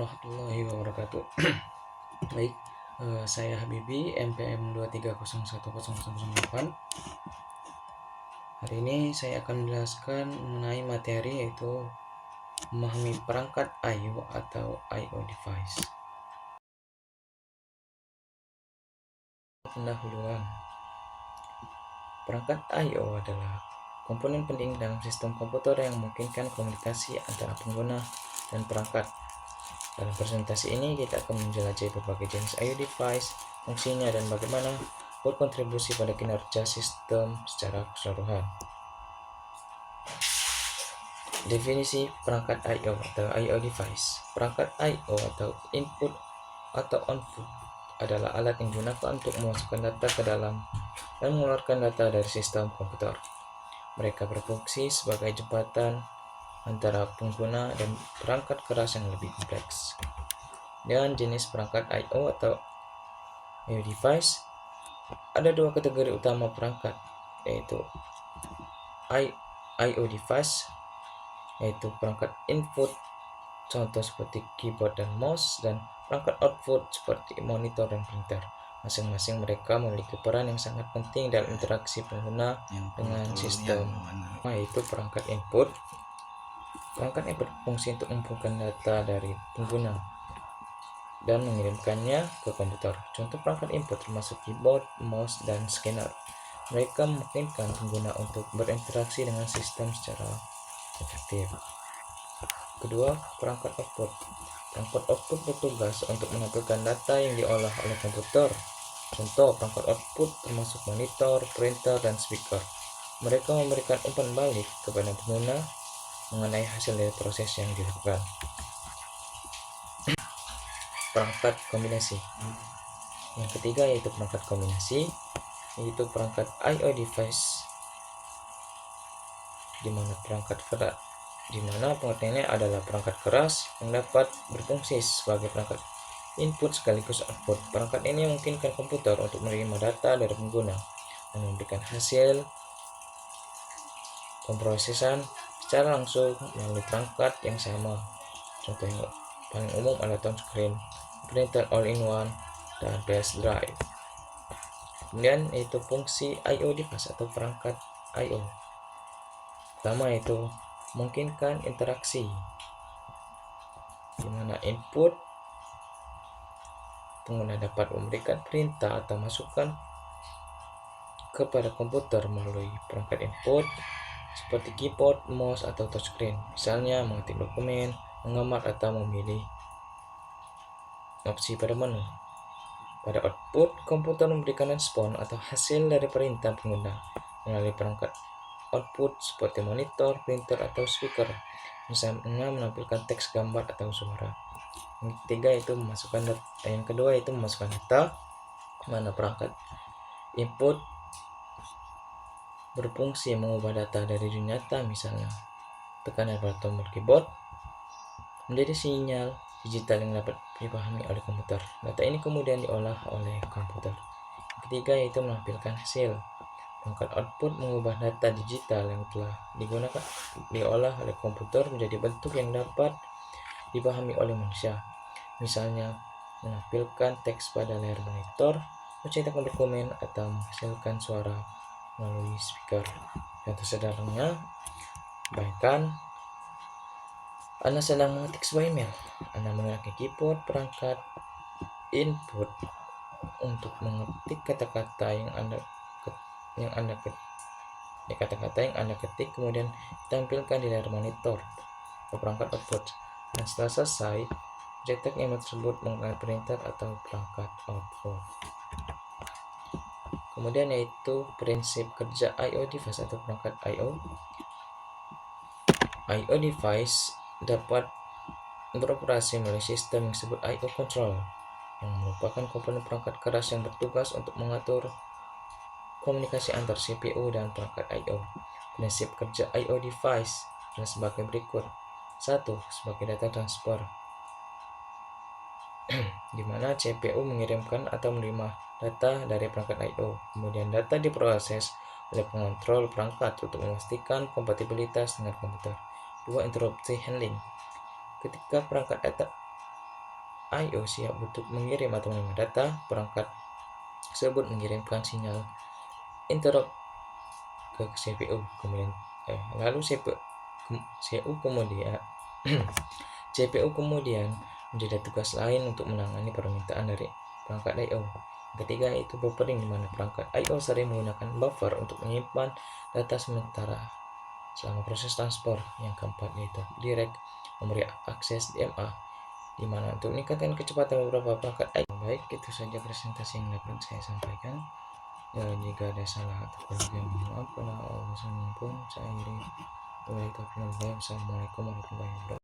warahmatullahi wabarakatuh. Baik, saya Habibi, NPM 2301008. Hari ini saya akan menjelaskan mengenai materi yaitu memahami perangkat I/O atau I/O device. Pendahuluan. Perangkat I/O adalah komponen penting dalam sistem komputer yang memungkinkan komunikasi antara pengguna dan perangkat. Dalam presentasi ini kita akan menjelajahi berbagai jenis I/O device, fungsinya, dan bagaimana berkontribusi pada kinerja sistem secara keseluruhan. Definisi perangkat I/O atau I/O device. Perangkat I/O atau input atau output adalah alat yang digunakan untuk memasukkan data ke dalam dan mengeluarkan data dari sistem komputer. Mereka berfungsi sebagai jembatan antara pengguna dan perangkat keras yang lebih kompleks. Dengan jenis perangkat I/O atau I/O device, ada dua kategori utama perangkat, yaitu I/O device, yaitu perangkat input, contoh seperti keyboard dan mouse, dan perangkat output seperti monitor dan printer. Masing-masing mereka memiliki peran yang sangat penting dalam interaksi pengguna dengan sistem, yaitu perangkat input. Perangkat yang berfungsi untuk mengumpulkan data dari pengguna dan mengirimkannya ke komputer. Contoh perangkat input termasuk keyboard, mouse, dan scanner. Mereka memungkinkan pengguna untuk berinteraksi dengan sistem secara efektif. Kedua, perangkat output. Perangkat output bertugas untuk menampilkan data yang diolah oleh komputer. Contoh perangkat output termasuk monitor, printer, dan speaker. Mereka memberikan umpan balik kepada pengguna mengenai hasil dari proses yang dilakukan. Perangkat kombinasi. Yang ketiga yaitu perangkat kombinasi, yaitu perangkat I/O device, di mana pengertiannya adalah perangkat keras yang dapat berfungsi sebagai perangkat input sekaligus output. Perangkat ini memungkinkan komputer untuk menerima data dari pengguna dan memberikan hasil pemrosesan secara langsung melalui perangkat yang sama. Contoh yang paling umum adalah touchscreen, printer all-in-one, dan flash drive. Kemudian yaitu fungsi I/O device atau perangkat I/O. Pertama yaitu memungkinkan interaksi, di mana input pengguna dapat memberikan perintah atau masukan kepada komputer melalui perangkat input seperti keyboard, mouse, atau touchscreen. Misalnya mengetik dokumen, menggambar, atau memilih opsi pada menu. Pada output, komputer memberikan respon atau hasil dari perintah pengguna melalui perangkat output seperti monitor, printer, atau speaker, misalnya menampilkan teks, gambar, atau suara. Yang kedua yaitu memasukkan data, mana perangkat input berfungsi mengubah data dari dunia nyata, misalnya tekanan pada tombol keyboard, menjadi sinyal digital yang dapat dipahami oleh komputer. Data ini kemudian diolah oleh komputer. Ketiga yaitu menampilkan hasil. Perangkat output mengubah data digital yang telah diolah oleh komputer menjadi bentuk yang dapat dipahami oleh manusia. Misalnya menampilkan teks pada layar monitor, mencetakkan dokumen, atau menghasilkan suara melalui speaker. Contoh sederhananya, bayangkan Anda sedang mengetik sebuah email. Anda menggunakan keyboard perangkat input untuk mengetik kata-kata yang Anda ketik, kemudian ditampilkan di layar monitor atau perangkat output. Dan setelah selesai, cetak email tersebut menggunakan printer atau perangkat output. Kemudian yaitu prinsip kerja I/O device atau perangkat I/O. I/O device dapat beroperasi melalui sistem yang disebut I/O control, yang merupakan komponen perangkat keras yang bertugas untuk mengatur komunikasi antar CPU dan perangkat I/O. Prinsip kerja I/O device adalah sebagai berikut. 1. Sebagai data transfer, di mana CPU mengirimkan atau menerima data dari perangkat I/O. Kemudian data diproses oleh pengontrol perangkat untuk memastikan kompatibilitas dengan komputer. 2. Interrupsi handling. Ketika perangkat I/O siap untuk mengirim atau menerima data, perangkat tersebut mengirimkan sinyal interrupt ke CPU. Lalu CPU kemudian CPU kemudian menjadi tugas lain untuk menangani permintaan dari perangkat I/O. Ketiga itu buffering, di mana perangkat I/O sering menggunakan buffer untuk menyimpan data sementara selama proses transport. Yang keempat yaitu direct, memberi akses DMA, di mana untuk meningkatkan kecepatan beberapa perangkat I/O. Baik, itu saja presentasi yang dapat saya sampaikan. Jika ada salah atau kurang mohon maaf. Pada Allah pun saya akhiri. Wassalamualaikum warahmatullahi wabarakatuh.